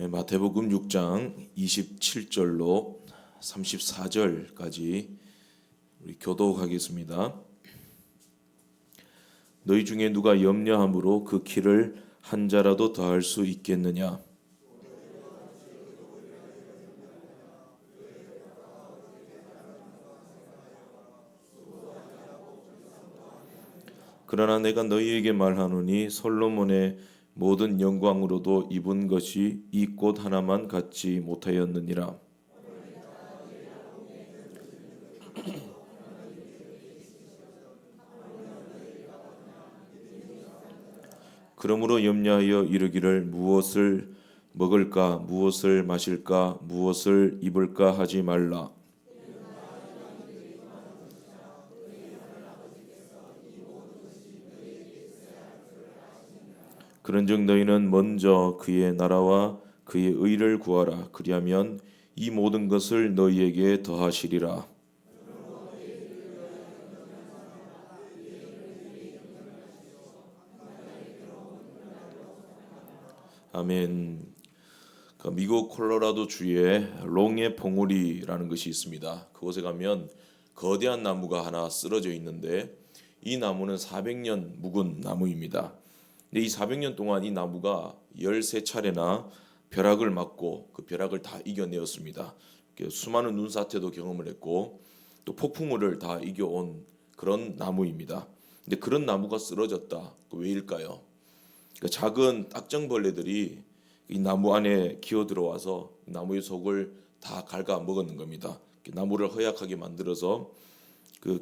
마태복음 6장 27절로 34절까지 우리 교독하겠습니다. 너희 중에 누가 염려함으로 그 키를 한 자라도 더할 수 있겠느냐? 그러나 내가 너희에게 말하노니 솔로몬의 모든 영광으로도 입은 것이 이 꽃 하나만 갖지 못하였느니라. 그러므로 염려하여 이르기를 무엇을 먹을까, 무엇을 마실까, 무엇을 입을까 하지 말라. 그런즉 너희는 먼저 그의 나라와 그의 의를 구하라. 그리하면 이 모든 것을 너희에게 더하시리라. 아멘. 미국 콜로라도 주에 롱의 봉우리라는 것이 있습니다. 그곳에 가면 거대한 나무가 하나 쓰러져 있는데 이 나무는 400년 묵은 나무입니다. 근데 이 400년 동안 이 나무가 13차례나 벼락을 맞고 그 벼락을 다 이겨내었습니다. 수많은 눈사태도 경험을 했고 또 폭풍우를 다 이겨온 그런 나무입니다. 근데 그런 나무가 쓰러졌다. 왜일까요? 작은 딱정벌레들이 이 나무 안에 기어 들어와서 나무의 속을 다 갉아 먹었는 겁니다. 나무를 허약하게 만들어서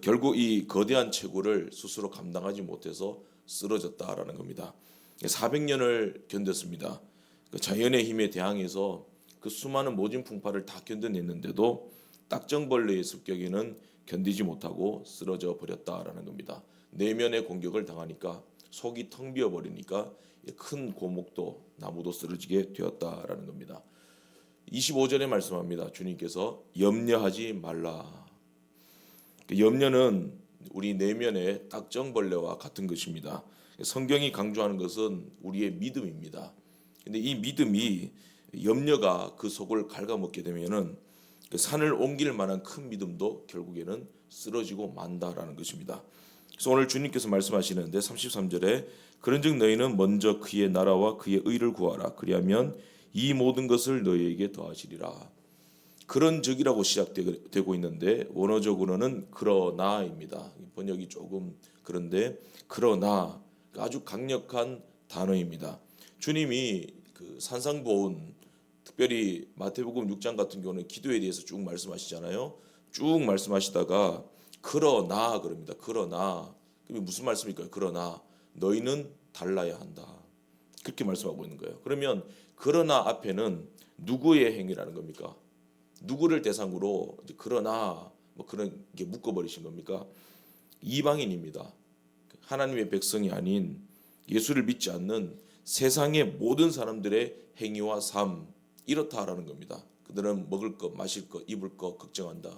결국 이 거대한 체구를 스스로 감당하지 못해서 쓰러졌다라는 겁니다. 400년을 견뎠습니다. 자연의 힘에 대항해서 그 수많은 모진 풍파를 다 견뎌냈는데도 딱정벌레의 습격에는 견디지 못하고 쓰러져 버렸다라는 겁니다. 내면의 공격을 당하니까 속이 텅 비어 버리니까 큰 고목도 나무도 쓰러지게 되었다라는 겁니다. 25절에 말씀합니다. 주님께서 염려하지 말라. 염려는 우리 내면의 딱정벌레와 같은 것입니다. 성경이 강조하는 것은 우리의 믿음입니다. 근데 이 믿음이 염려가 그 속을 갉아먹게 되면은 산을 옮길 만한 큰 믿음도 결국에는 쓰러지고 만다라는 것입니다. 그래서 오늘 주님께서 말씀하시는데 33절에 그런즉 너희는 먼저 그의 나라와 그의 의를 구하라. 그리하면 이 모든 것을 너희에게 더하시리라. 그런즉이라고 시작되고 있는데 원어적으로는 그러나입니다. 번역이 조금 그런데 그러나 아주 강력한 단어입니다. 주님이 그 산상보훈 특별히 마태복음 6장 같은 경우는 기도에 대해서 쭉 말씀하시잖아요. 쭉 말씀하시다가 그러나 그럽니다. 그러나 그게 무슨 말씀일까요? 그러나 너희는 달라야 한다. 그렇게 말씀하고 있는 거예요. 그러면 그러나 앞에는 누구의 행위라는 겁니까? 누구를 대상으로 그러나 뭐 그런 게 묶어버리신 겁니까? 이방인입니다. 하나님의 백성이 아닌 예수를 믿지 않는 세상의 모든 사람들의 행위와 삶 이렇다라는 겁니다. 그들은 먹을 것, 마실 것, 입을 것 걱정한다.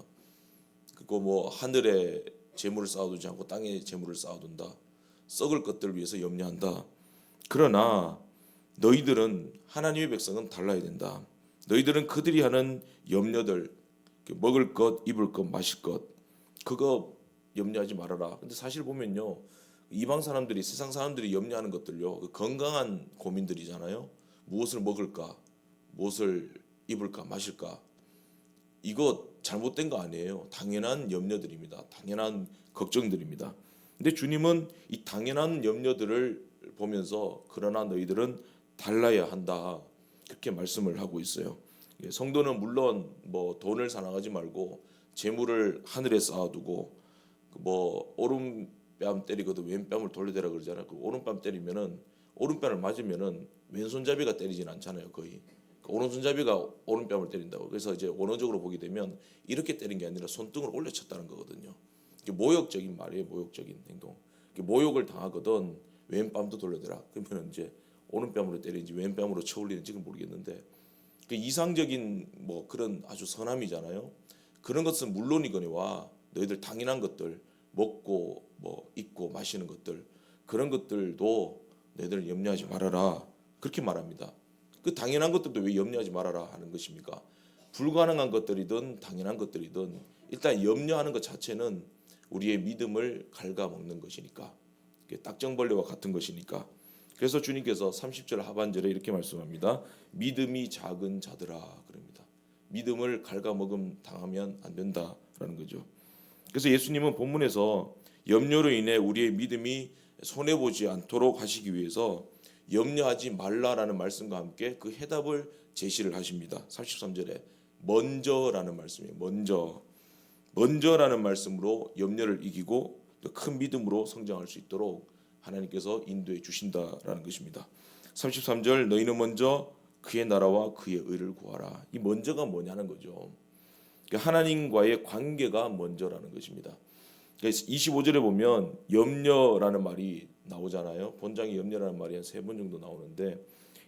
그리고 뭐 하늘에 재물을 쌓아두지 않고 땅에 재물을 쌓아둔다. 썩을 것들을 위해서 염려한다. 그러나 너희들은 하나님의 백성은 달라야 된다. 너희들은 그들이 하는 염려들, 먹을 것, 입을 것, 마실 것 그거 염려하지 말아라. 근데 사실 보면요, 이방 사람들이 세상 사람들이 염려하는 것들요, 건강한 고민들이잖아요. 무엇을 먹을까, 무엇을 입을까, 마실까. 이거 잘못된 거 아니에요. 당연한 염려들입니다. 당연한 걱정들입니다. 근데 주님은 이 당연한 염려들을 보면서 그러나 너희들은 달라야 한다. 그렇게 말씀을 하고 있어요. 성도는 물론 뭐 돈을 사랑하지 말고 재물을 하늘에 쌓아두고 뭐 오른뺨 때리거든 왼뺨을 돌려대라 그러잖아요. 그 오른뺨 때리면은 오른뺨을 맞으면은 왼손잡이가 때리진 않잖아요. 거의 오른손잡이가 오른뺨을 때린다고. 그래서 이제 원어적으로 보게 되면 이렇게 때린 게 아니라 손등을 올려쳤다는 거거든요. 이게 모욕적인 말이에요. 모욕적인 행동. 모욕을 당하거든 왼뺨도 돌려대라. 그러면 이제 오른뺨으로 때리는지 왼뺨으로 쳐올리는지는 모르겠는데 그 이상적인 뭐 그런 아주 선함이잖아요. 그런 것은 물론이거니와 너희들 당연한 것들 먹고 뭐 입고 마시는 것들 그런 것들도 너희들 염려하지 말아라 그렇게 말합니다. 그 당연한 것들도 왜 염려하지 말아라 하는 것입니까? 불가능한 것들이든 당연한 것들이든 일단 염려하는 것 자체는 우리의 믿음을 갉아먹는 것이니까, 딱정벌레와 같은 것이니까. 그래서 주님께서 30절 하반절에 이렇게 말씀합니다. 믿음이 작은 자들아 그럽니다. 믿음을 갉아먹음 당하면 안 된다라는 거죠. 그래서 예수님은 본문에서 염려로 인해 우리의 믿음이 손해보지 않도록 하시기 위해서 염려하지 말라라는 말씀과 함께 그 해답을 제시를 하십니다. 33절에 먼저라는 말씀이에요. 먼저라는 말씀으로 염려를 이기고 큰 믿음으로 성장할 수 있도록 하나님께서 인도해 주신다라는 것입니다. 33절 너희는 먼저 그의 나라와 그의 의를 구하라. 이 먼저가 뭐냐는 거죠. 하나님과의 관계가 먼저라는 것입니다. 25절에 보면 염려라는 말이 나오잖아요. 본장에 염려라는 말이 한 3번 정도 나오는데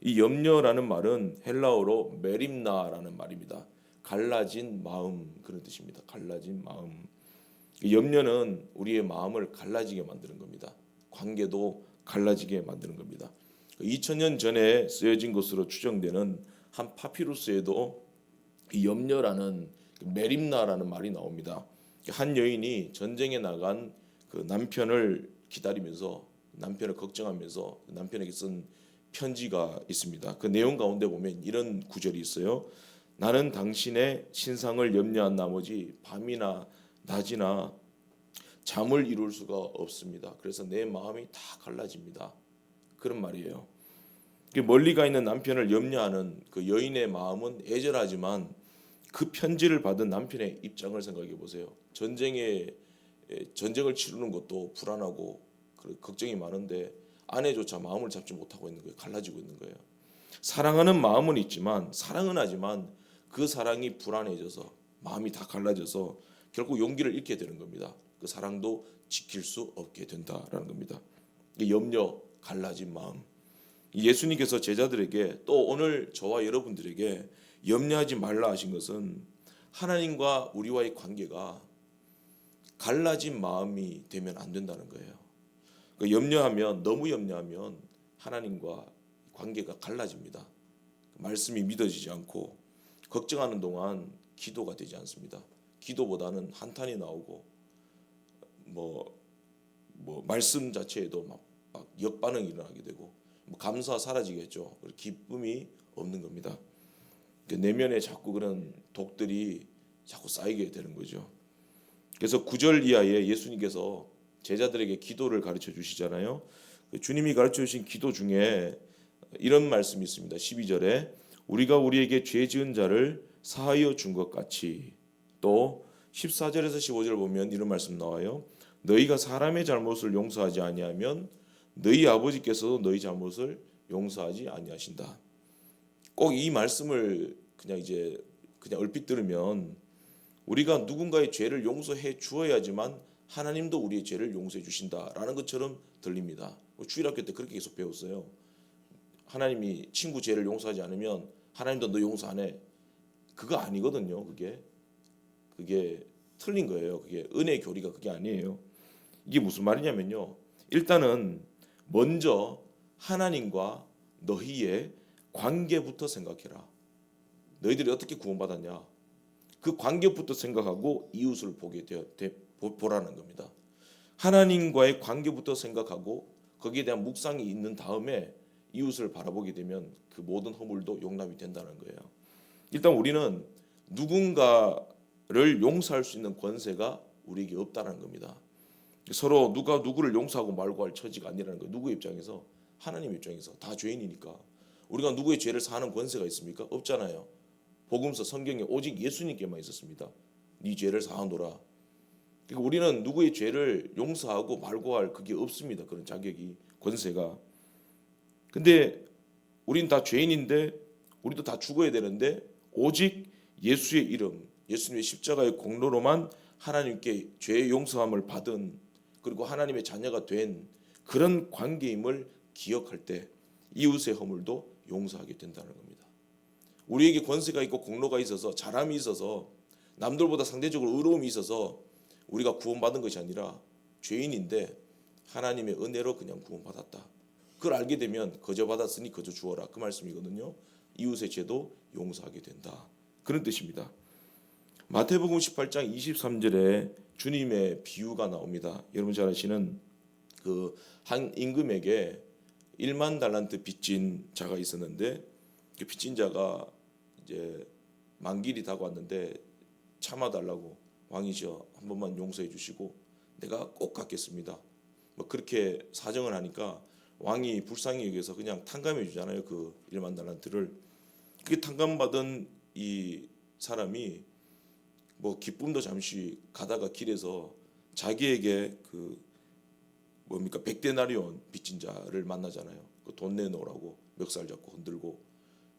이 염려라는 말은 헬라어로 메림나라는 말입니다. 갈라진 마음 그런 뜻입니다. 갈라진 마음. 염려는 우리의 마음을 갈라지게 만드는 겁니다. 관계도 갈라지게 만드는 겁니다. 2000년 전에 쓰여진 것으로 추정되는 한 파피루스에도 이 염려라는 메림나라는 말이 나옵니다. 한 여인이 전쟁에 나간 그 남편을 기다리면서 남편을 걱정하면서 남편에게 쓴 편지가 있습니다. 그 내용 가운데 보면 이런 구절이 있어요. 나는 당신의 신상을 염려한 나머지 밤이나 낮이나 잠을 이룰 수가 없습니다. 그래서 내 마음이 다 갈라집니다. 그런 말이에요. 멀리 가 있는 남편을 염려하는 그 여인의 마음은 애절하지만 그 편지를 받은 남편의 입장을 생각해 보세요. 전쟁을 치르는 것도 불안하고 걱정이 많은데 아내조차 마음을 잡지 못하고 있는 거예요. 갈라지고 있는 거예요. 사랑하는 마음은 있지만 사랑은 하지만 그 사랑이 불안해져서 마음이 다 갈라져서 결국 용기를 잃게 되는 겁니다. 그 사랑도 지킬 수 없게 된다라는 겁니다. 염려, 갈라진 마음. 예수님께서 제자들에게 또 오늘 저와 여러분들에게 염려하지 말라 하신 것은 하나님과 우리와의 관계가 갈라진 마음이 되면 안 된다는 거예요. 염려하면 너무 염려하면 하나님과 관계가 갈라집니다. 말씀이 믿어지지 않고 걱정하는 동안 기도가 되지 않습니다. 기도보다는 한탄이 나오고 말씀 자체에도 막 역반응이 일어나게 되고 감사 사라지겠죠. 기쁨이 없는 겁니다. 내면에 자꾸 그런 독들이 자꾸 쌓이게 되는 거죠. 그래서 9절 이하에 예수님께서 제자들에게 기도를 가르쳐 주시잖아요. 주님이 가르쳐 주신 기도 중에 이런 말씀이 있습니다. 12절에 우리가 우리에게 죄 지은 자를 사하여 준 것 같이, 또 14절에서 15절 보면 이런 말씀 나와요. 너희가 사람의 잘못을 용서하지 아니하면 너희 아버지께서도 너희 잘못을 용서하지 아니하신다. 꼭 이 말씀을 그냥 얼핏 들으면 우리가 누군가의 죄를 용서해 주어야지만 하나님도 우리의 죄를 용서해 주신다라는 것처럼 들립니다. 주일학교 때 그렇게 계속 배웠어요. 하나님이 친구 죄를 용서하지 않으면 하나님도 너 용서 안 해. 그거 아니거든요. 그게 틀린 거예요. 그게 은혜의 교리가 그게 아니에요. 이게 무슨 말이냐면요. 일단은 먼저 하나님과 너희의 관계부터 생각해라. 너희들이 어떻게 구원받았냐. 그 관계부터 생각하고 이웃을 보라는 겁니다. 하나님과의 관계부터 생각하고 거기에 대한 묵상이 있는 다음에 이웃을 바라보게 되면 그 모든 허물도 용납이 된다는 거예요. 일단 우리는 누군가를 용서할 수 있는 권세가 우리에게 없다는 겁니다. 서로 누가 누구를 용서하고 말고 할 처지가 아니라는 거예요. 누구의 입장에서? 하나님 입장에서. 다 죄인이니까. 우리가 누구의 죄를 사하는 권세가 있습니까? 없잖아요. 복음서 성경에 오직 예수님께만 있었습니다. 네 죄를 사하노라. 그러니까 우리는 누구의 죄를 용서하고 말고 할 그게 없습니다. 그런 자격이, 권세가. 근데 우린 다 죄인인데 우리도 다 죽어야 되는데 오직 예수의 이름, 예수님의 십자가의 공로로만 하나님께 죄의 용서함을 받은, 그리고 하나님의 자녀가 된 그런 관계임을 기억할 때 이웃의 허물도 용서하게 된다는 겁니다. 우리에게 권세가 있고 공로가 있어서 잘함이 있어서 남들보다 상대적으로 의로움이 있어서 우리가 구원받은 것이 아니라 죄인인데 하나님의 은혜로 그냥 구원받았다. 그걸 알게 되면 거저 받았으니 거저 주어라, 그 말씀이거든요. 이웃의 죄도 용서하게 된다, 그런 뜻입니다. 마태복음 18장 23절에 주님의 비유가 나옵니다. 여러분 잘 아시는 그 한 임금에게 1만 달란트 빚진 자가 있었는데, 그 빚진 자가 이제 만길이 다가왔는데 참아달라고, 왕이시여 한 번만 용서해 주시고 내가 꼭 갚겠습니다, 뭐 그렇게 사정을 하니까 왕이 불쌍히 여겨서 그냥 탕감해 주잖아요, 그 1만 달란트를. 그게 탕감받은 이 사람이 뭐 기쁨도 잠시 가다가 길에서 자기에게 그 뭡니까 100데나리온 빚진 자를 만나잖아요. 그 돈 내놓으라고 멱살 잡고 흔들고,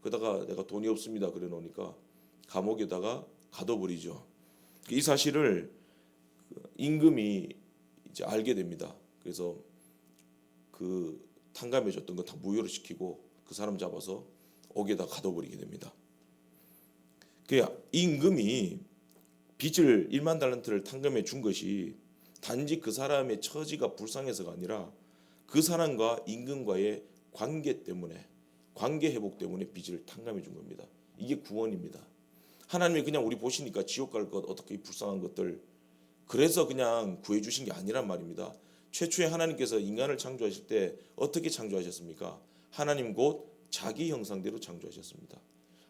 그러다가 내가 돈이 없습니다 그래 놓으니까 감옥에다가 가둬버리죠. 이 사실을 임금이 이제 알게 됩니다. 그래서 그 탕감해줬던 거 다 무효로 시키고 그 사람 잡아서 옥에다 가둬버리게 됩니다. 그 임금이 빚을 1만 달란트를 탕감해 준 것이 단지 그 사람의 처지가 불쌍해서가 아니라 그 사람과 임금과의 관계 때문에, 관계 회복 때문에 빚을 탕감해 준 겁니다. 이게 구원입니다. 하나님이 그냥 우리 보시니까 지옥 갈 것 어떻게 불쌍한 것들 그래서 그냥 구해 주신 게 아니란 말입니다. 최초에 하나님께서 인간을 창조하실 때 어떻게 창조하셨습니까? 하나님 곧 자기 형상대로 창조하셨습니다.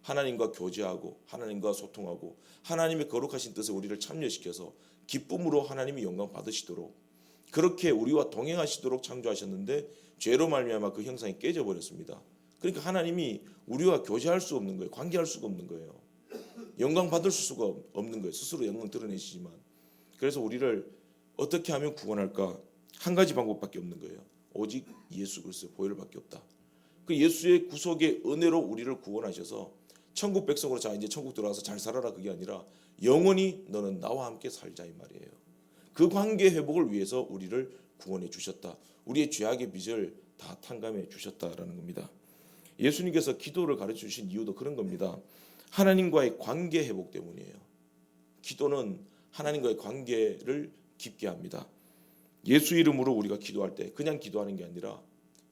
하나님과 교제하고 하나님과 소통하고 하나님의 거룩하신 뜻에 우리를 참여시켜서 기쁨으로 하나님이 영광 받으시도록 그렇게 우리와 동행하시도록 창조하셨는데 죄로 말미암아 그 형상이 깨져버렸습니다. 그러니까 하나님이 우리와 교제할 수 없는 거예요. 관계할 수가 없는 거예요. 영광 받을 수가 없는 거예요. 스스로 영광 드러내시지만. 그래서 우리를 어떻게 하면 구원할까? 한 가지 방법밖에 없는 거예요. 오직 예수 그리스도의 보혈밖에 없다. 그 예수의 구속의 은혜로 우리를 구원하셔서 천국 백성으로 자 이제 천국 들어가서 잘 살아라, 그게 아니라 영원히 너는 나와 함께 살자 이 말이에요. 그 관계 회복을 위해서 우리를 구원해 주셨다. 우리의 죄악의 빚을 다 탕감해 주셨다라는 겁니다. 예수님께서 기도를 가르쳐 주신 이유도 그런 겁니다. 하나님과의 관계 회복 때문이에요. 기도는 하나님과의 관계를 깊게 합니다. 예수 이름으로 우리가 기도할 때 그냥 기도하는 게 아니라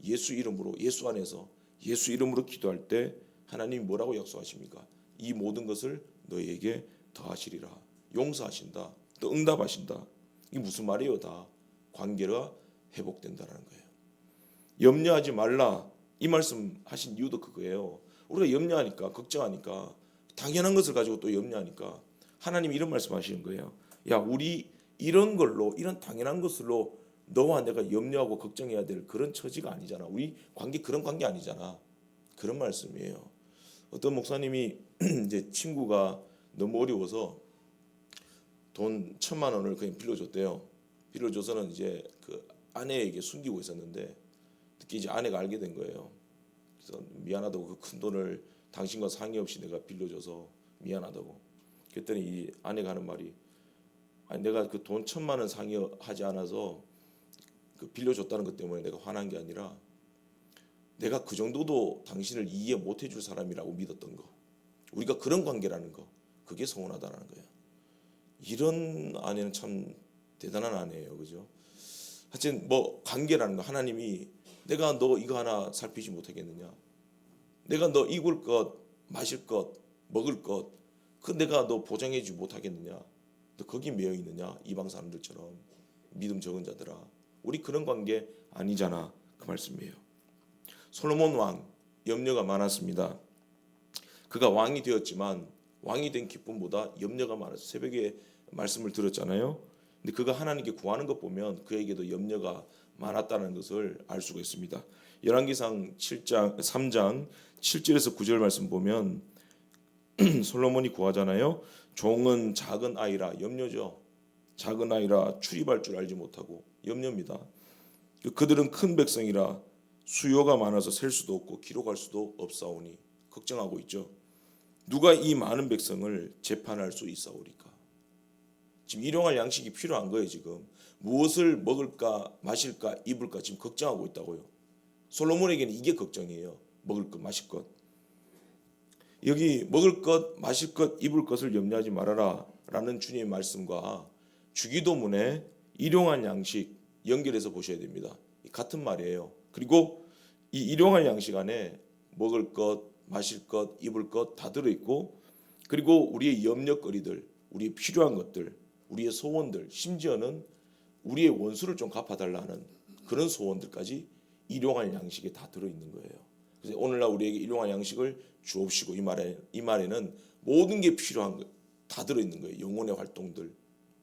예수 이름으로, 예수 안에서 예수 이름으로 기도할 때 하나님이 뭐라고 약속하십니까? 이 모든 것을 너희에게 더하시리라. 용서하신다. 또 응답하신다. 이게 무슨 말이에요? 다 관계가 회복된다는 거예요. 염려하지 말라. 이 말씀 하신 이유도 그거예요. 우리가 염려하니까, 걱정하니까, 당연한 것을 가지고 또 염려하니까 하나님이 이런 말씀 하시는 거예요. 야, 우리 이런 걸로, 이런 당연한 것으로 너와 내가 염려하고 걱정해야 될 그런 처지가 아니잖아. 우리 관계 그런 관계 아니잖아. 그런 말씀이에요. 어떤 목사님이 이제 친구가 너무 어려워서 돈 1,000만 원을 그냥 빌려줬대요. 빌려줘서는 이제 그 아내에게 숨기고 있었는데 특히 이제 아내가 알게 된 거예요. 그래서 미안하다고 그 큰 돈을 당신과 상의 없이 내가 빌려줘서 미안하다고. 그랬더니 이 아내가 하는 말이, 아니 내가 그 돈 1,000만 원 상의하지 않아서 그 빌려줬다는 것 때문에 내가 화난 게 아니라 내가 그 정도도 당신을 이해 못 해줄 사람이라고 믿었던 거, 우리가 그런 관계라는 거, 그게 서운하다는 거예요. 이런 아내는 참 대단한 아내예요, 그죠? 하여튼 뭐 관계라는 거, 하나님이 내가 너 이거 하나 살피지 못하겠느냐, 내가 너 입을 것, 마실 것, 먹을 것, 그 내가 너 보장해주지 못하겠느냐, 너 거기 매여 있느냐, 이방 사람들처럼 믿음 적은 자들아. 우리 그런 관계 아니잖아, 그 말씀이에요. 솔로몬 왕 염려가 많았습니다. 그가 왕이 되었지만 왕이 된 기쁨보다 염려가 많았어요. 새벽에 말씀을 들었잖아요. 근데 그가 하나님께 구하는 것 보면 그에게도 염려가 많았다는 것을 알 수가 있습니다. 열왕기상 3장 7절에서 9절 말씀 보면 솔로몬이 구하잖아요. 종은 작은 아이라, 염려죠. 작은 아이라 출입할 줄 알지 못하고, 염려입니다. 그들은 큰 백성이라 수요가 많아서 셀 수도 없고 기록할 수도 없사오니, 걱정하고 있죠. 누가 이 많은 백성을 재판할 수 있사오리까. 지금 일용할 양식이 필요한 거예요. 지금 무엇을 먹을까, 마실까, 입을까 지금 걱정하고 있다고요. 솔로몬에게는 이게 걱정이에요. 먹을 것, 마실 것. 여기 먹을 것, 마실 것, 입을 것을 염려하지 말아라 라는 주님의 말씀과 주기도문에 일용할 양식 연결해서 보셔야 됩니다. 같은 말이에요. 그리고 이 일용할 양식 안에 먹을 것, 마실 것, 입을 것 다 들어있고, 그리고 우리의 염려거리들, 우리의 필요한 것들, 우리의 소원들, 심지어는 우리의 원수를 좀 갚아달라는 그런 소원들까지 일용할 양식에 다 들어있는 거예요. 그래서 오늘날 우리에게 일용할 양식을 주옵시고, 이 말에는 모든 게 필요한 거 다 들어있는 거예요. 영혼의 활동들,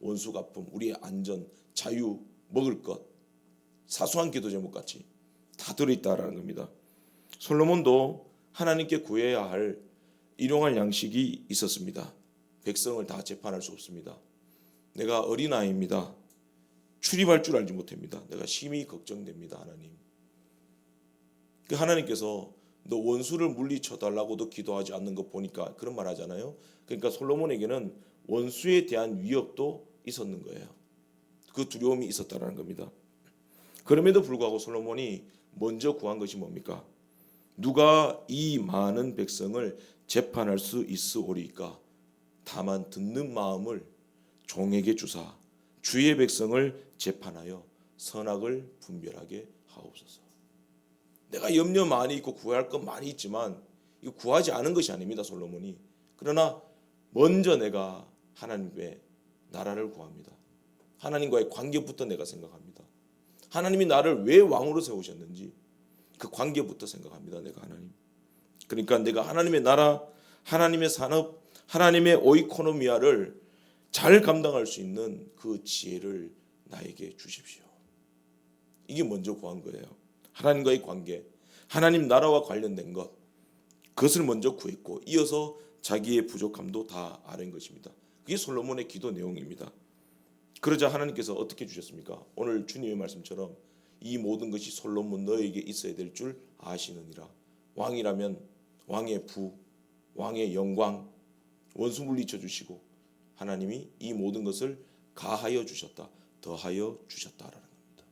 원수 갚음, 우리의 안전, 자유, 먹을 것, 사소한 기도 제목같이 다 들어있다라는 겁니다. 솔로몬도 하나님께 구해야 할 일용할 양식이 있었습니다. 백성을 다 재판할 수 없습니다. 내가 어린아이입니다. 출입할 줄 알지 못합니다. 내가 심히 걱정됩니다. 하나님. 하나님께서 너 원수를 물리쳐 달라고도 기도하지 않는 거 보니까 그런 말 하잖아요. 그러니까 솔로몬에게는 원수에 대한 위협도 있었는 거예요. 그 두려움이 있었다는 겁니다. 그럼에도 불구하고 솔로몬이 먼저 구한 것이 뭡니까? 누가 이 많은 백성을 재판할 수 있으오리까? 다만 듣는 마음을 종에게 주사 주의 백성을 재판하여 선악을 분별하게 하옵소서. 내가 염려 많이 있고 구할 것 많이 있지만 이거 구하지 않은 것이 아닙니다. 솔로몬이. 그러나 먼저 내가 하나님의 나라를 구합니다. 하나님과의 관계부터 내가 생각합니다. 하나님이 나를 왜 왕으로 세우셨는지 그 관계부터 생각합니다. 내가 하나님. 그러니까 내가 하나님의 나라, 하나님의 산업, 하나님의 오이코노미아를 잘 감당할 수 있는 그 지혜를 나에게 주십시오. 이게 먼저 구한 거예요. 하나님과의 관계, 하나님 나라와 관련된 것, 그것을 먼저 구했고 이어서 자기의 부족함도 다 아는 것입니다. 그게 솔로몬의 기도 내용입니다. 그러자 하나님께서 어떻게 주셨습니까? 오늘 주님의 말씀처럼 이 모든 것이 솔로몬 너에게 있어야 될 줄 아시느니라. 왕이라면 왕의 부, 왕의 영광, 원수 물리쳐 주시고 하나님이 이 모든 것을 가하여 주셨다, 더하여 주셨다라는 겁니다.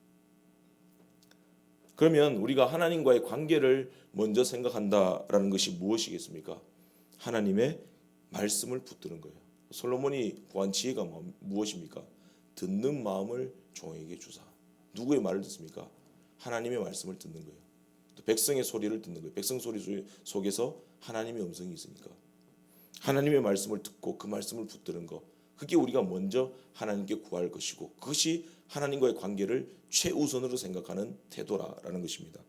그러면 우리가 하나님과의 관계를 먼저 생각한다라는 것이 무엇이겠습니까? 하나님의 말씀을 붙드는 거예요. 솔로몬이 구한 지혜가 무엇입니까? 듣는 마음을 종에게 주사. 누구의 말을 듣습니까? 하나님의 말씀을 듣는 거예요. 또 백성의 소리를 듣는 거예요. 백성 소리 속에서 하나님의 음성이 있으니까 하나님의 말씀을 듣고 그 말씀을 붙드는 것, 그게 우리가 먼저 하나님께 구할 것이고 그것이 하나님과의 관계를 최우선으로 생각하는 태도라는 것입니다.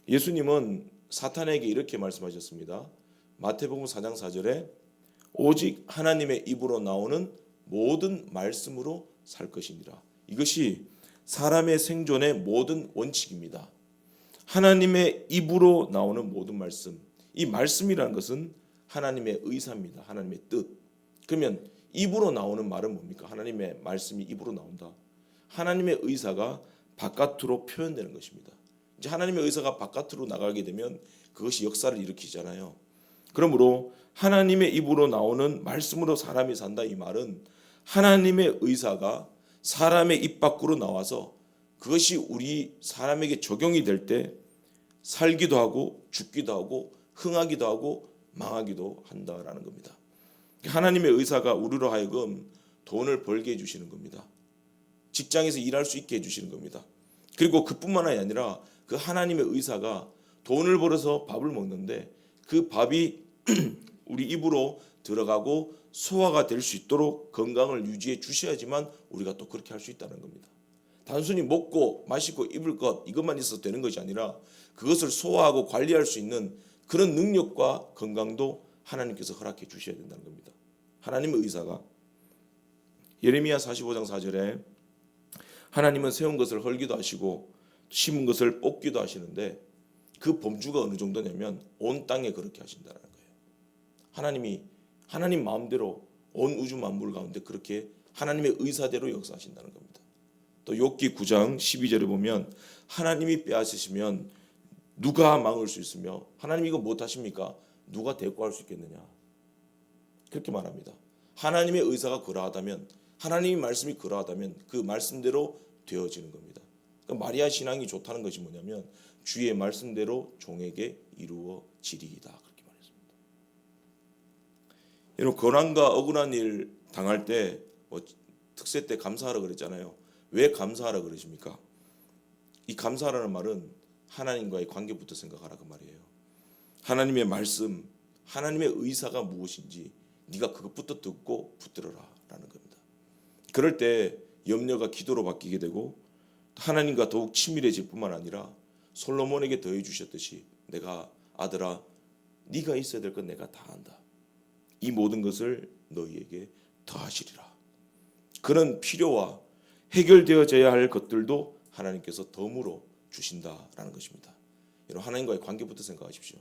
예수님은 사탄에게 이렇게 말씀하셨습니다. 마태복음 4장 4절에 오직 하나님의 입으로 나오는 모든 말씀으로 살 것이니라. 이것이 사람의 생존의 모든 원칙입니다. 하나님의 입으로 나오는 모든 말씀, 이 말씀이라는 것은 하나님의 의사입니다. 하나님의 뜻. 그러면 입으로 나오는 말은 뭡니까? 하나님의 말씀이 입으로 나온다. 하나님의 의사가 바깥으로 표현되는 것입니다. 이제 하나님의 의사가 바깥으로 나가게 되면 그것이 역사를 일으키잖아요. 그러므로 하나님의 입으로 나오는 말씀으로 사람이 산다, 이 말은 하나님의 의사가 사람의 입 밖으로 나와서 그것이 우리 사람에게 적용이 될 때 살기도 하고 죽기도 하고 흥하기도 하고 망하기도 한다라는 겁니다. 하나님의 의사가 우리로 하여금 돈을 벌게 해주시는 겁니다. 직장에서 일할 수 있게 해주시는 겁니다. 그리고 그뿐만이 아니라 그 하나님의 의사가 돈을 벌어서 밥을 먹는데 그 밥이 우리 입으로 들어가고 소화가 될 수 있도록 건강을 유지해 주셔야지만 우리가 또 그렇게 할 수 있다는 겁니다. 단순히 먹고 마시고 입을 것 이것만 있어도 되는 것이 아니라 그것을 소화하고 관리할 수 있는 그런 능력과 건강도 하나님께서 허락해 주셔야 된다는 겁니다. 하나님의 의사가 예레미야 45장 4절에 하나님은 세운 것을 헐기도 하시고 심은 것을 뽑기도 하시는데 그 범주가 어느 정도냐면 온 땅에 그렇게 하신다는 거예요. 하나님이 하나님 마음대로 온 우주 만물 가운데 그렇게 하나님의 의사대로 역사하신다는 겁니다. 또 욥기 9장 12절에 보면 하나님이 빼앗으시면 누가 막을 수 있으며 하나님이 이거 못하십니까? 누가 대꾸할 수 있겠느냐? 그렇게 말합니다. 하나님의 의사가 그러하다면 하나님의 말씀이 그러하다면 그 말씀대로 되어지는 겁니다. 그러니까 마리아 신앙이 좋다는 것이 뭐냐면 주의 말씀대로 종에게 이루어지리이다. 그렇게 말했습니다. 여러분 고난과 억울한 일 당할 때 특세 때 감사하라 그랬잖아요. 왜 감사하라 그러십니까? 이 감사하라는 말은 하나님과의 관계부터 생각하라 그 말이에요. 하나님의 말씀, 하나님의 의사가 무엇인지 네가 그것부터 듣고 붙들어라라는 겁니다. 그럴 때 염려가 기도로 바뀌게 되고 하나님과 더욱 친밀해질 뿐만 아니라 솔로몬에게 더해 주셨듯이 내가 아들아 네가 있어야 될 건 내가 다 안다. 이 모든 것을 너희에게 더하시리라. 그런 필요와 해결되어져야 할 것들도 하나님께서 덤으로 주신다라는 것입니다. 여러분 하나님과의 관계부터 생각하십시오.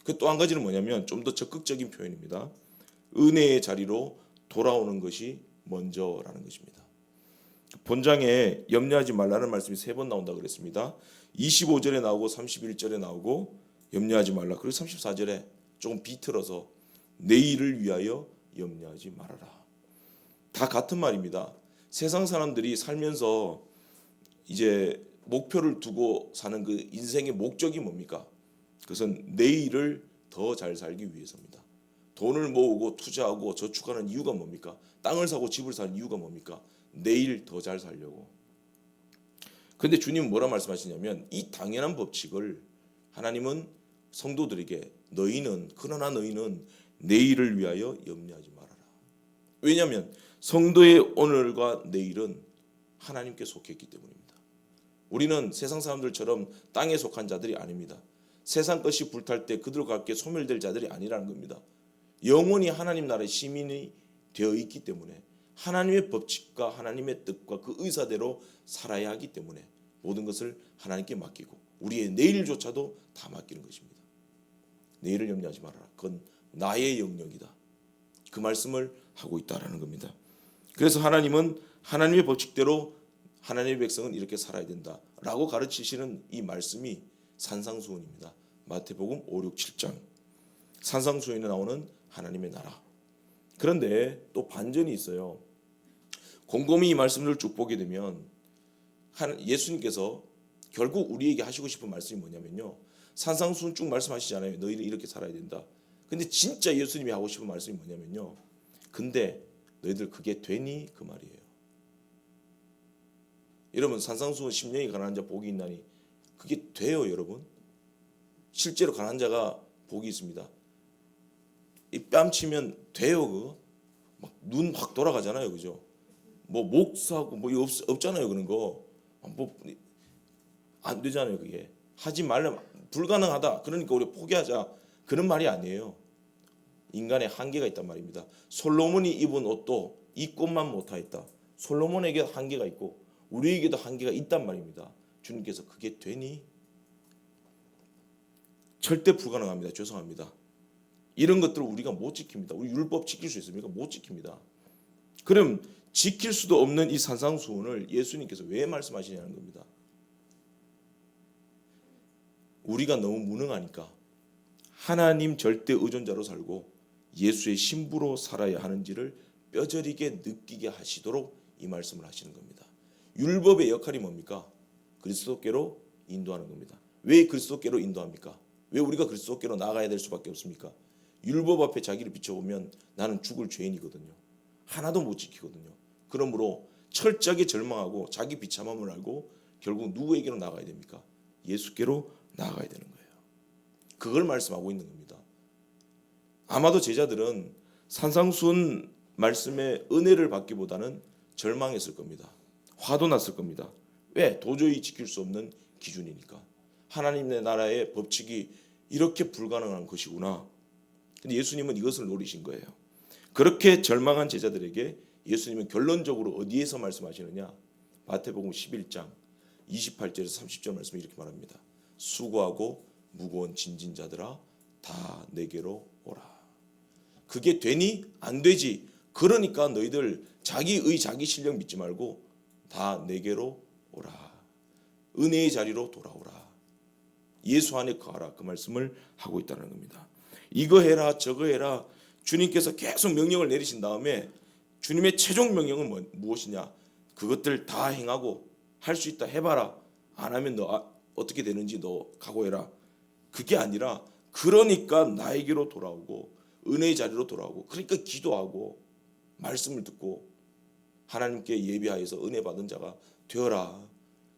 그 또 한 가지는 뭐냐면 좀 더 적극적인 표현입니다. 은혜의 자리로 돌아오는 것이 먼저라는 것입니다. 본장에 염려하지 말라는 말씀이 3번 나온다고 그랬습니다. 25절에 나오고 31절에 나오고 염려하지 말라. 그리고 34절에 조금 비틀어서 내일을 위하여 염려하지 말아라. 다 같은 말입니다. 세상 사람들이 살면서 이제 목표를 두고 사는 그 인생의 목적이 뭡니까? 그것은 내일을 더 잘 살기 위해서입니다. 돈을 모으고 투자하고 저축하는 이유가 뭡니까? 땅을 사고 집을 사는 이유가 뭡니까? 내일 더 잘 살려고. 그런데 주님은 뭐라 말씀하시냐면 이 당연한 법칙을 하나님은 성도들에게 그러나 너희는 내일을 위하여 염려하지 말아라. 왜냐하면 성도의 오늘과 내일은 하나님께 속했기 때문입니다. 우리는 세상 사람들처럼 땅에 속한 자들이 아닙니다. 세상 것이 불탈 때 그들과 함께 소멸될 자들이 아니라는 겁니다. 영원히 하나님 나라의 시민이 되어 있기 때문에 하나님의 법칙과 하나님의 뜻과 그 의사대로 살아야 하기 때문에 모든 것을 하나님께 맡기고 우리의 내일조차도 다 맡기는 것입니다. 내일을 염려하지 말아라. 그건 나의 영역이다. 그 말씀을 하고 있다라는 겁니다. 그래서 하나님은 하나님의 법칙대로 하나님의 백성은 이렇게 살아야 된다라고 가르치시는 이 말씀이 산상수훈입니다. 마태복음 5, 6, 7장 산상수훈에 나오는 하나님의 나라. 그런데 또 반전이 있어요. 곰곰이 이 말씀을 쭉 보게 되면 예수님께서 결국 우리에게 하시고 싶은 말씀이 뭐냐면요. 산상수훈 쭉 말씀하시잖아요. 너희는 이렇게 살아야 된다. 근데 진짜 예수님이 하고 싶은 말씀이 뭐냐면요. 근데 너희들 그게 되니? 그 말이에요. 여러분 산상수훈 심령이 가난한 자 복이 있나니 그게 돼요 여러분? 실제로 가난한 자가 복이 있습니다. 이 뺨치면 돼요 그거? 막 눈 확 돌아가잖아요 그죠? 뭐 목사고 뭐 이거 없잖아요 그런 거. 뭐 안 되잖아요 그게. 하지 말라 불가능하다. 그러니까 우리 포기하자. 그런 말이 아니에요. 인간의 한계가 있단 말입니다. 솔로몬이 입은 옷도 입고만 못하였다. 솔로몬에게 한계가 있고 우리에게도 한계가 있단 말입니다. 주님께서 그게 되니? 절대 불가능합니다. 죄송합니다. 이런 것들을 우리가 못 지킵니다. 우리 율법 지킬 수 있습니까? 못 지킵니다. 그럼 지킬 수도 없는 이 산상수훈을 예수님께서 왜 말씀하시냐는 겁니다. 우리가 너무 무능하니까 하나님 절대 의존자로 살고 예수의 신부로 살아야 하는지를 뼈저리게 느끼게 하시도록 이 말씀을 하시는 겁니다. 율법의 역할이 뭡니까? 그리스도께로 인도하는 겁니다. 왜 그리스도께로 인도합니까? 왜 우리가 그리스도께로 나아가야 될 수밖에 없습니까? 율법 앞에 자기를 비춰보면 나는 죽을 죄인이거든요. 하나도 못 지키거든요. 그러므로 철저하게 절망하고 자기 비참함을 알고 결국 누구에게로 나가야 됩니까? 예수께로 나아가야 되는 거예요. 그걸 말씀하고 있는 겁니다. 아마도 제자들은 산상수훈 말씀의 은혜를 받기보다는 절망했을 겁니다. 화도 났을 겁니다. 왜? 도저히 지킬 수 없는 기준이니까. 하나님의 나라의 법칙이 이렇게 불가능한 것이구나. 근데 예수님은 이것을 노리신 거예요. 그렇게 절망한 제자들에게 예수님은 결론적으로 어디에서 말씀하시느냐? 마태복음 11장 28절에서 30절 말씀에 이렇게 말합니다. 수고하고 무거운 짐진 자들아 다 내게로 오라. 그게 되니? 안 되지. 그러니까 너희들 자기의 자기 실력 믿지 말고 다 내게로 오라. 은혜의 자리로 돌아오라. 예수 안에 거하라. 그 말씀을 하고 있다는 겁니다. 이거 해라 저거 해라. 주님께서 계속 명령을 내리신 다음에 주님의 최종 명령은 무엇이냐? 그것들 다 행하고 할 수 있다 해봐라. 안 하면 너 어떻게 되는지 너 각오해라. 그게 아니라 그러니까 나에게로 돌아오고 은혜의 자리로 돌아오고 그러니까 기도하고 말씀을 듣고 하나님께 예비하여서 은혜 받은 자가 되어라.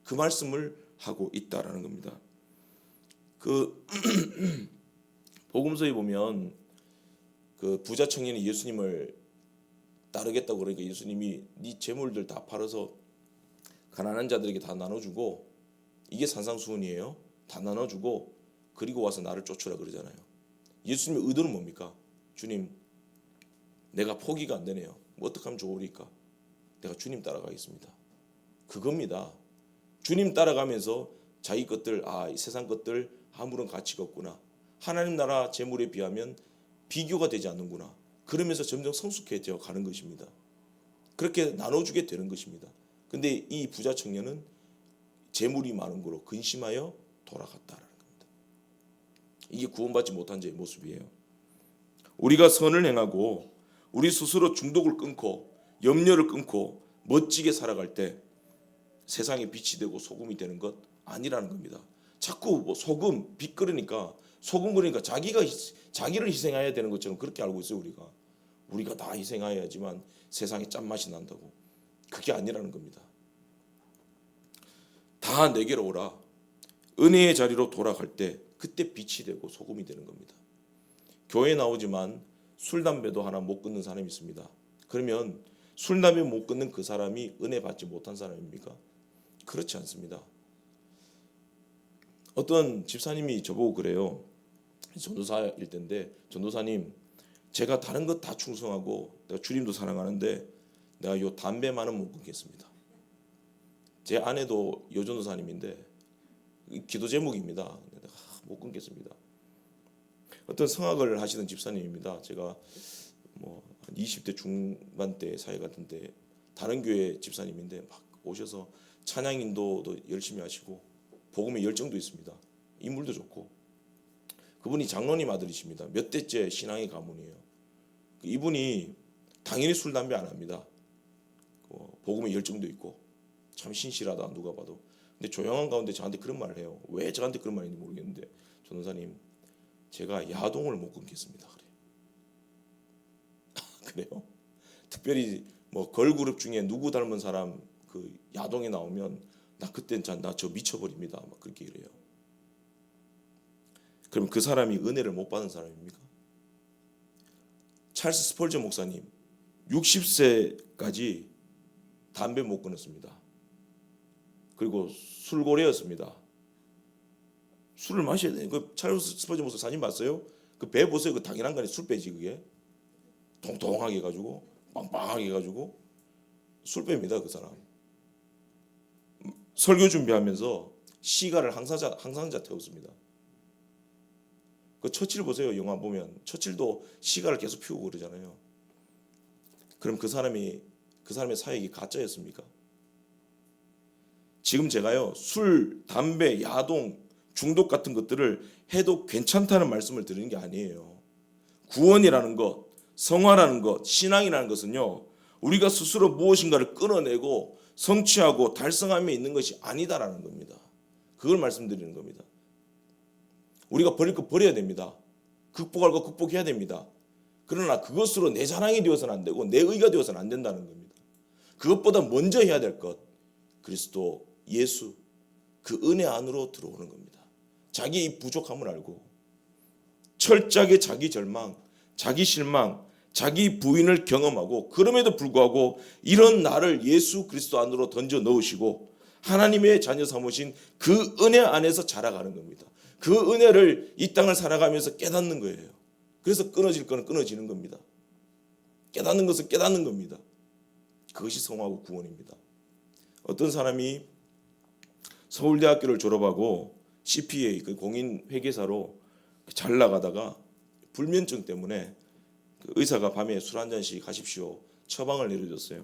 그 말씀을 하고 있다라는 겁니다. 그 복음서에 보면 그 부자 청년이 예수님을 따르겠다고 그러니까 예수님이 네 재물들 다 팔아서 가난한 자들에게 다 나눠주고, 이게 산상수훈이에요. 다 나눠주고 그리고 와서 나를 쫓으라 그러잖아요. 예수님의 의도는 뭡니까? 주님, 내가 포기가 안 되네요. 뭐 어떻게 하면 좋으리까? 내가 주님 따라가겠습니다. 그겁니다. 주님 따라가면서 자기 것들, 이 세상 것들 아무런 가치가 없구나. 하나님 나라 재물에 비하면 비교가 되지 않는구나. 그러면서 점점 성숙해져 가는 것입니다. 그렇게 나눠주게 되는 것입니다. 근데 이 부자 청년은 재물이 많은 거로 근심하여 돌아갔다라는 겁니다. 이게 구원받지 못한 자의 모습이에요. 우리가 선을 행하고 우리 스스로 중독을 끊고 염려를 끊고 멋지게 살아갈 때 세상에 빛이 되고 소금이 되는 것 아니라는 겁니다. 자꾸 뭐 소금, 빛 그러니까 소금 그러니까 자기를 희생해야 되는 것처럼 그렇게 알고 있어요. 우리가 다 희생해야지만 세상에 짠맛이 난다고. 그게 아니라는 겁니다. 다 내게로 오라. 은혜의 자리로 돌아갈 때 그때 빛이 되고 소금이 되는 겁니다. 교회에 나오지만 술, 담배도 하나 못 끊는 사람이 있습니다. 그러면 술, 담배 못 끊는 그 사람이 은혜 받지 못한 사람입니까? 그렇지 않습니다. 어떤 집사님이 저보고 그래요. 전도사일 때인데, 전도사님, 제가 다른 것 다 충성하고 내가 주님도 사랑하는데 내가 요 담배만은 못 끊겠습니다. 제 아내도 여전도사님인데 기도 제목입니다. 내가 못 끊겠습니다. 어떤 성악을 하시던 집사님입니다. 제가 뭐 20대 중반대 사이 같은데 다른 교회 집사님인데 막 오셔서 찬양 인도도 열심히 하시고 복음의 열정도 있습니다. 인물도 좋고, 그분이 장로님 아들이십니다. 몇 대째 신앙의 가문이에요. 이분이 당연히 술 담배 안 합니다. 복음의 열정도 있고 참 신실하다 누가 봐도. 근데 조용한 가운데 저한테 그런 말을 해요. 왜 저한테 그런 말인지 모르겠는데, 전도사님, 제가 야동을 못 끊겠습니다. 그래요. 그래요? 특별히 뭐 걸그룹 중에 누구 닮은 사람 그 야동에 나오면 나 그땐 나 저 미쳐버립니다. 막 그렇게 그래요. 그럼 그 사람이 은혜를 못 받은 사람입니까? 찰스 스펄전 목사님 60세까지 담배 못 끊었습니다. 그리고 술고래였습니다. 술을 마셔야 돼. 그 찰스 스펄전 목사 사진 봤어요? 그 배 보세요. 그 당연한 거 아니에요. 술배지 그게. 통통하게 해가지고 빵빵하게 해가지고 술배입니다. 그 사람. 설교 준비하면서 시가를 항상자 태웠습니다. 그 처칠 보세요. 영화 보면 처칠도 시가를 계속 피우고 그러잖아요. 그럼 그 사람의 사역이 가짜였습니까? 지금 제가요 술, 담배, 야동, 중독 같은 것들을 해도 괜찮다는 말씀을 드리는 게 아니에요. 구원이라는 것, 성화라는 것, 신앙이라는 것은요 우리가 스스로 무엇인가를 끊어내고 성취하고 달성함에 있는 것이 아니다라는 겁니다. 그걸 말씀드리는 겁니다. 우리가 버릴 거 버려야 됩니다. 극복할 거 극복해야 됩니다. 그러나 그것으로 내 자랑이 되어서는 안 되고 내 의가 되어서는 안 된다는 겁니다. 그것보다 먼저 해야 될 것, 그리스도 예수, 그 은혜 안으로 들어오는 겁니다. 자기 부족함을 알고 철저하게 자기 절망, 자기 실망, 자기 부인을 경험하고, 그럼에도 불구하고 이런 나를 예수 그리스도 안으로 던져 넣으시고 하나님의 자녀 삼으신 그 은혜 안에서 자라가는 겁니다. 그 은혜를 이 땅을 살아가면서 깨닫는 거예요. 그래서 끊어질 거는 끊어지는 겁니다. 깨닫는 것은 깨닫는 겁니다. 그것이 성화하고 구원입니다. 어떤 사람이 서울대학교를 졸업하고 CPA, 그 공인회계사로 잘 나가다가 불면증 때문에 그 의사가 밤에 술 한 잔씩 하십시오 처방을 내려줬어요.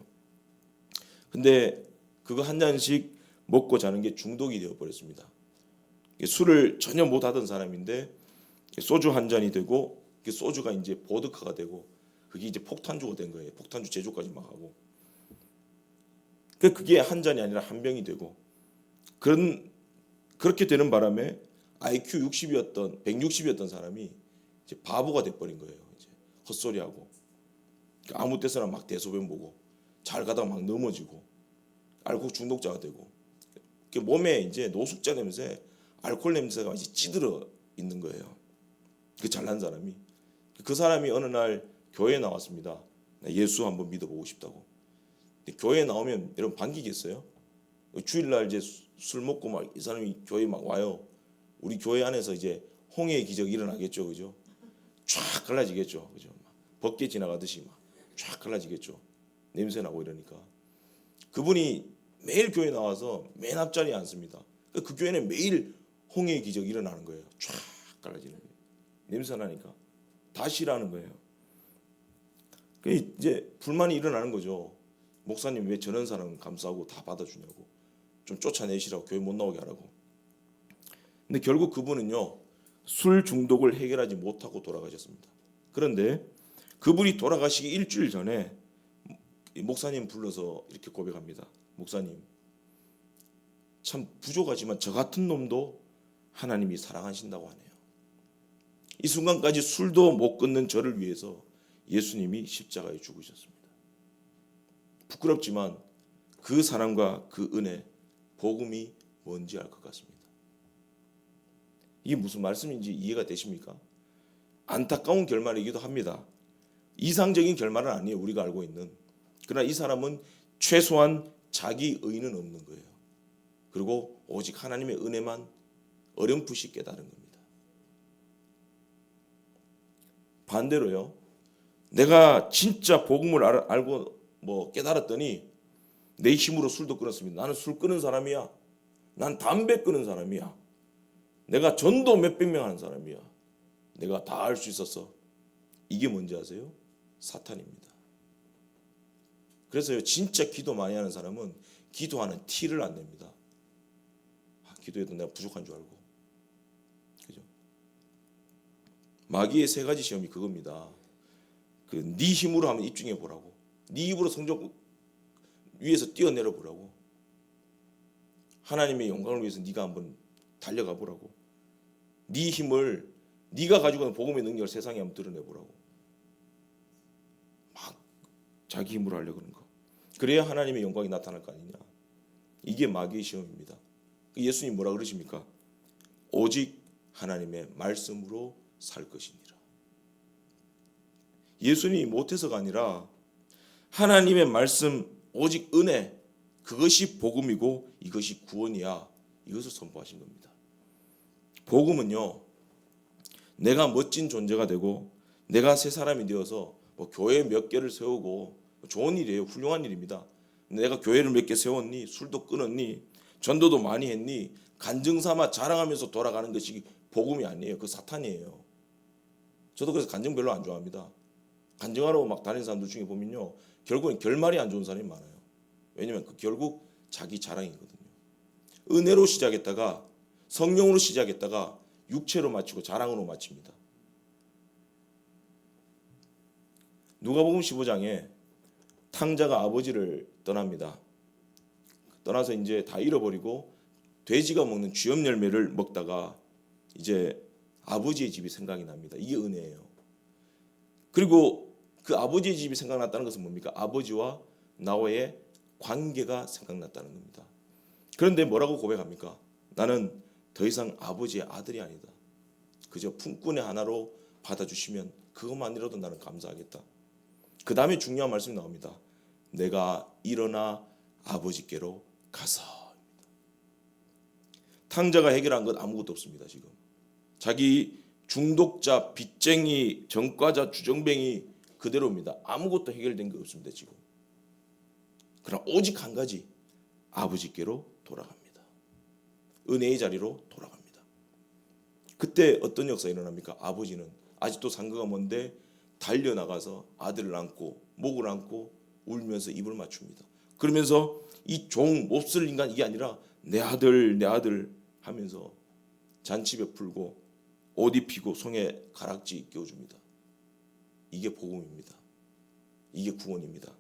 근데 그거 한 잔씩 먹고 자는 게 중독이 되어버렸습니다. 술을 전혀 못 하던 사람인데 소주 한 잔이 되고, 소주가 이제 보드카가 되고, 그게 이제 폭탄주가 된 거예요. 폭탄주 제조까지 막 하고. 그게 한 잔이 아니라 한 병이 되고, 그렇게 되는 바람에 IQ 160이었던 사람이 이제 바보가 돼버린 거예요. 이제 헛소리하고 아무 때서나 막 대소변 보고 잘 가다가 막 넘어지고 알코올 중독자가 되고, 몸에 이제 노숙자 냄새 알코올 냄새가 이제 찌들어 있는 거예요. 그 잘난 사람이. 그 사람이 어느 날 교회에 나왔습니다. 예수 한번 믿어보고 싶다고. 교회에 나오면 여러분 반기겠어요? 주일날 이제 술 먹고 막 이 사람이 교회 막 와요. 우리 교회 안에서 이제 홍해의 기적이 일어나겠죠, 그죠? 쫙 갈라지겠죠, 그죠? 벗개 지나가듯이 막 쫙 갈라지겠죠. 냄새 나고 이러니까. 그분이 매일 교회 나와서 맨 앞자리에 앉습니다. 그 교회는 매일 홍해의 기적이 일어나는 거예요. 쫙 갈라지는 거예요. 냄새 나니까 다 싫어하는 거예요. 이제 불만이 일어나는 거죠. 목사님 왜 저런 사람 감싸고 다 받아주냐고, 좀 쫓아내시라고, 교회 못 나오게 하라고. 근데 결국 그분은요, 술 중독을 해결하지 못하고 돌아가셨습니다. 그런데 그분이 돌아가시기 일주일 전에 목사님 불러서 이렇게 고백합니다. 목사님, 참 부족하지만 저 같은 놈도 하나님이 사랑하신다고 하네요. 이 순간까지 술도 못 끊는 저를 위해서 예수님이 십자가에 죽으셨습니다. 부끄럽지만 그 사랑과 그 은혜, 복음이 뭔지 알 것 같습니다. 이게 무슨 말씀인지 이해가 되십니까? 안타까운 결말이기도 합니다. 이상적인 결말은 아니에요, 우리가 알고 있는. 그러나 이 사람은 최소한 자기 의는 없는 거예요. 그리고 오직 하나님의 은혜만 어렴풋이 깨달은 겁니다. 반대로요, 내가 진짜 복음을 알고 깨달았더니 내 힘으로 술도 끊었습니다. 나는 술 끊은 사람이야. 난 담배 끊은 사람이야. 내가 전도 몇백 명 하는 사람이야. 내가 다 할 수 있었어. 이게 뭔지 아세요? 사탄입니다. 그래서요, 진짜 기도 많이 하는 사람은 기도하는 티를 안 냅니다. 기도해도 내가 부족한 줄 알고. 그죠? 마귀의 세 가지 시험이 그겁니다. 네 힘으로 한번 입증해 보라고. 네 입으로 성적 위에서 뛰어내려 보라고. 하나님의 영광을 위해서 네가 한번 달려가 보라고. 네 힘을, 네가 가지고 있는 복음의 능력을 세상에 한번 드러내 보라고. 막 자기 힘으로 하려고 그러는 거. 그래야 하나님의 영광이 나타날 거 아니냐. 이게 마귀의 시험입니다. 예수님 뭐라 그러십니까? 오직 하나님의 말씀으로 살 것이니라. 예수님이 못해서가 아니라 하나님의 말씀, 오직 은혜, 그것이 복음이고 이것이 구원이야. 이것을 선포하신 겁니다. 복음은요, 내가 멋진 존재가 되고 내가 새 사람이 되어서 교회 몇 개를 세우고 좋은 일이에요. 훌륭한 일입니다. 내가 교회를 몇 개 세웠니? 술도 끊었니? 전도도 많이 했니? 간증삼아 자랑하면서 돌아가는 것이 복음이 아니에요. 그 사탄이에요. 저도 그래서 간증 별로 안 좋아합니다. 간증하러 막 다니는 사람들 중에 보면요, 결국엔 결말이 안 좋은 사람이 많아요. 왜냐하면 그 결국 자기 자랑이거든요. 은혜로 시작했다가 성령으로 시작했다가 육체로 마치고 자랑으로 마칩니다. 누가복음 15장에 탕자가 아버지를 떠납니다. 떠나서 이제 다 잃어버리고 돼지가 먹는 쥐염 열매를 먹다가 이제 아버지의 집이 생각이 납니다. 이게 은혜예요. 그리고 그 아버지의 집이 생각났다는 것은 뭡니까? 아버지와 나와의 관계가 생각났다는 겁니다. 그런데 뭐라고 고백합니까? 나는 더 이상 아버지의 아들이 아니다. 그저 품꾼의 하나로 받아주시면 그것만이라도 나는 감사하겠다. 그 다음에 중요한 말씀이 나옵니다. 내가 일어나 아버지께로 가서. 탕자가 해결한 건 아무것도 없습니다. 지금 자기 중독자, 빚쟁이, 전과자, 주정뱅이 그대로입니다. 아무것도 해결된 게 없습니다. 지금. 그러나 오직 한 가지, 아버지께로 돌아갑니다. 은혜의 자리로 돌아갑니다. 그때 어떤 역사가 일어납니까? 아버지는 아직도 상가가 먼데 달려나가서 아들을 안고 목을 안고 울면서 입을 맞춥니다. 그러면서 이 종 몹쓸 인간, 이게 아니라 내 아들 내 아들 하면서 잔치배 풀고 옷 입히고 손에 가락지 끼워줍니다. 이게 복음입니다. 이게 구원입니다.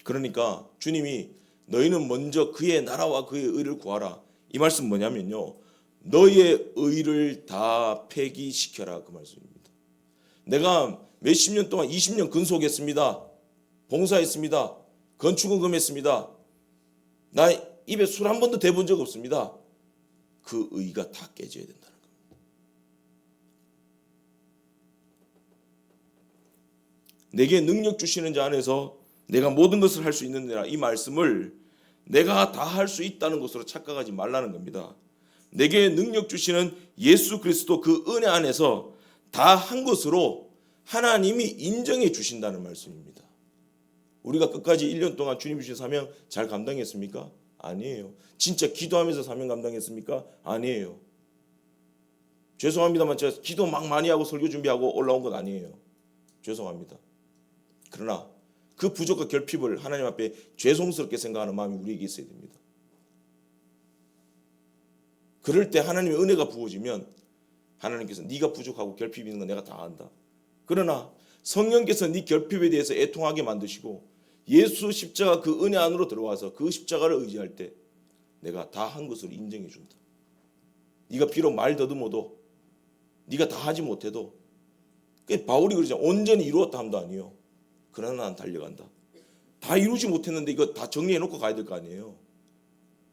그러니까 주님이 너희는 먼저 그의 나라와 그의 의를 구하라. 이 말씀 뭐냐면요, 너희의 의를 다 폐기시켜라, 그 말씀입니다. 내가 몇십 년 동안 20년 근속했습니다. 봉사했습니다. 건축원금 했습니다. 나 입에 술 한 번도 대본 적 없습니다. 그 의가 다 깨져야 된다는 겁니다. 내게 능력 주시는 자 안에서 내가 모든 것을 할 수 있느니라, 이 말씀을 내가 다 할 수 있다는 것으로 착각하지 말라는 겁니다. 내게 능력 주시는 예수 그리스도 그 은혜 안에서 다 한 것으로 하나님이 인정해 주신다는 말씀입니다. 우리가 끝까지 1년 동안 주님 주신 사명 잘 감당했습니까? 아니에요. 진짜 기도하면서 사명 감당했습니까? 아니에요. 죄송합니다만 제가 기도 막 많이 하고 설교 준비하고 올라온 건 아니에요. 죄송합니다. 그러나 그 부족과 결핍을 하나님 앞에 죄송스럽게 생각하는 마음이 우리에게 있어야 됩니다. 그럴 때 하나님의 은혜가 부어지면 하나님께서 네가 부족하고 결핍이 있는 건 내가 다 안다. 그러나 성령께서 네 결핍에 대해서 애통하게 만드시고 예수 십자가 그 은혜 안으로 들어와서 그 십자가를 의지할 때 내가 다 한 것으로 인정해 준다. 네가 비록 말 더듬어도 네가 다 하지 못해도 바울이 그러잖아. 온전히 이루었다 함도 아니요. 그러나 난 달려간다. 다 이루지 못했는데 이거 다 정리해놓고 가야 될 거 아니에요.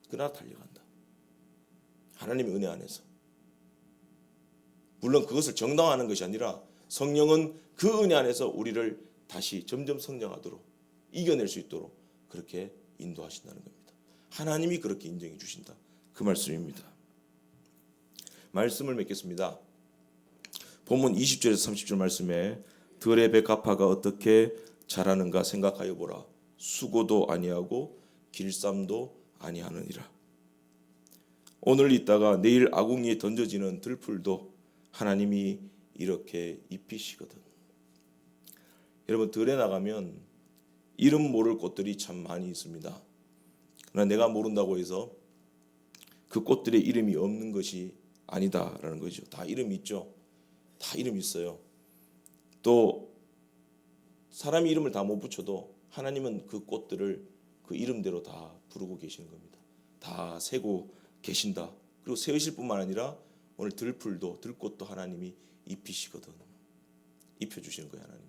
그러나 달려간다. 하나님의 은혜 안에서. 물론 그것을 정당화하는 것이 아니라 성령은 그 은혜 안에서 우리를 다시 점점 성장하도록 이겨낼 수 있도록 그렇게 인도하신다는 겁니다. 하나님이 그렇게 인정해 주신다. 그 말씀입니다. 말씀을 맺겠습니다. 본문 20절에서 30절 말씀에 들의 백합화가 어떻게 자라는가 생각하여 보라. 수고도 아니하고 길쌈도 아니하느니라. 오늘 있다가 내일 아궁이에 던져지는 들풀도 하나님이 이렇게 입히시거든. 여러분, 들에 나가면 이름 모를 꽃들이 참 많이 있습니다. 그러나 내가 모른다고 해서 그 꽃들의 이름이 없는 것이 아니다라는 거죠. 다 이름이 있죠. 다 이름이 있어요. 또 사람이 이름을 다 못 붙여도 하나님은 그 꽃들을 그 이름대로 다 부르고 계시는 겁니다. 다 세고 계신다. 그리고 세우실 뿐만 아니라 오늘 들풀도 들꽃도 하나님이 입히시거든. 입혀주시는 거예요. 하나님.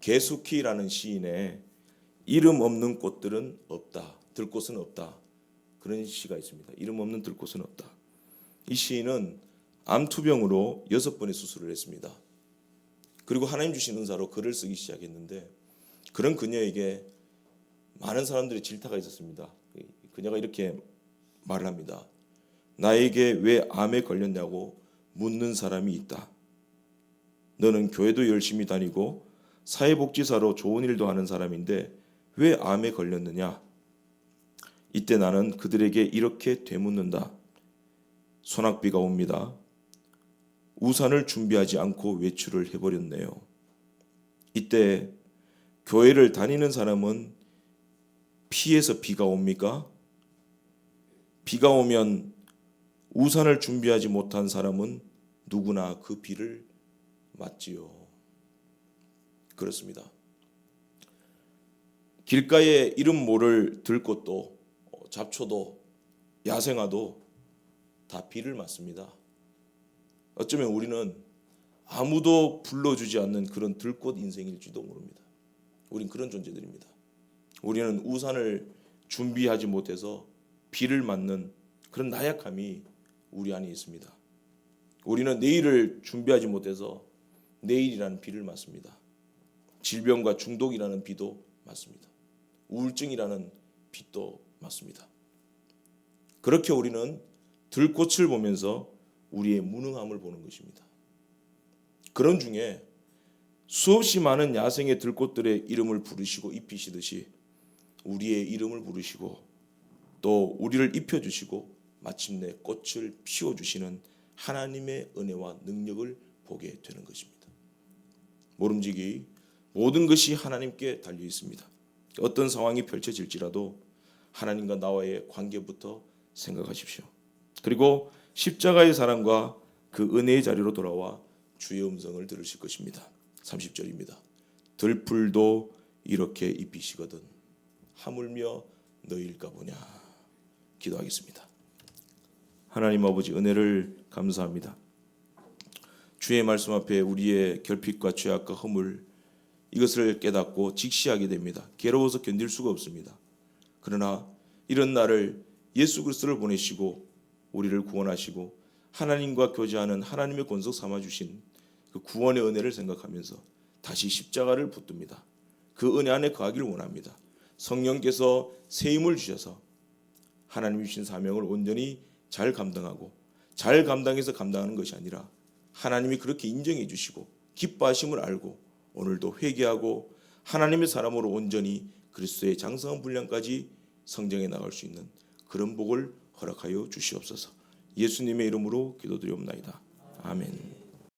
게수키라는 시인의 이름 없는 꽃들은 없다. 들꽃은 없다. 그런 시가 있습니다. 이름 없는 들꽃은 없다. 이 시인은 암투병으로 6번의 수술을 했습니다. 그리고 하나님 주신 은사로 글을 쓰기 시작했는데 그런 그녀에게 많은 사람들의 질타가 있었습니다. 그녀가 이렇게 말을 합니다. 나에게 왜 암에 걸렸냐고 묻는 사람이 있다. 너는 교회도 열심히 다니고 사회복지사로 좋은 일도 하는 사람인데 왜 암에 걸렸느냐? 이때 나는 그들에게 이렇게 되묻는다. 소낙비가 옵니다. 우산을 준비하지 않고 외출을 해버렸네요. 이때 교회를 다니는 사람은 피해서 비가 옵니까? 비가 오면 우산을 준비하지 못한 사람은 누구나 그 비를 맞지요. 그렇습니다. 길가에 이름 모를 들꽃도 잡초도 야생화도 다 비를 맞습니다. 어쩌면 우리는 아무도 불러주지 않는 그런 들꽃 인생일지도 모릅니다. 우린 그런 존재들입니다. 우리는 우산을 준비하지 못해서 비를 맞는 그런 나약함이 우리 안에 있습니다. 우리는 내일을 준비하지 못해서 내일이라는 비를 맞습니다. 질병과 중독이라는 비도 맞습니다. 우울증이라는 빛도 맞습니다. 그렇게 우리는 들꽃을 보면서 우리의 무능함을 보는 것입니다. 그런 중에 수없이 많은 야생의 들꽃들의 이름을 부르시고 입히시듯이 우리의 이름을 부르시고 또 우리를 입혀주시고 마침내 꽃을 피워주시는 하나님의 은혜와 능력을 보게 되는 것입니다. 모름지기 모든 것이 하나님께 달려 있습니다. 어떤 상황이 펼쳐질지라도 하나님과 나와의 관계부터 생각하십시오. 그리고 십자가의 사랑과 그 은혜의 자리로 돌아와 주의 음성을 들으실 것입니다. 30절입니다. 들풀도 이렇게 입히시거든 하물며 너희일까 보냐. 기도하겠습니다. 하나님 아버지, 은혜를 감사합니다. 주의 말씀 앞에 우리의 결핍과 죄악과 허물 이것을 깨닫고 직시하게 됩니다. 괴로워서 견딜 수가 없습니다. 그러나 이런 나를 예수 그리스도를 보내시고 우리를 구원하시고 하나님과 교제하는 하나님의 권석 삼아 주신 그 구원의 은혜를 생각하면서 다시 십자가를 붙듭니다. 그 은혜 안에 거하기를 원합니다. 성령께서 새 힘을 주셔서 하나님이 주신 사명을 온전히 잘 감당하고 잘 감당해서 감당하는 것이 아니라 하나님이 그렇게 인정해 주시고 기뻐하심을 알고 오늘도 회개하고 하나님의 사람으로 온전히 그리스도의 장성한 분량까지 성장해 나갈 수 있는 그런 복을 허락하여 주시옵소서. 예수님의 이름으로 기도드리옵나이다. 아멘.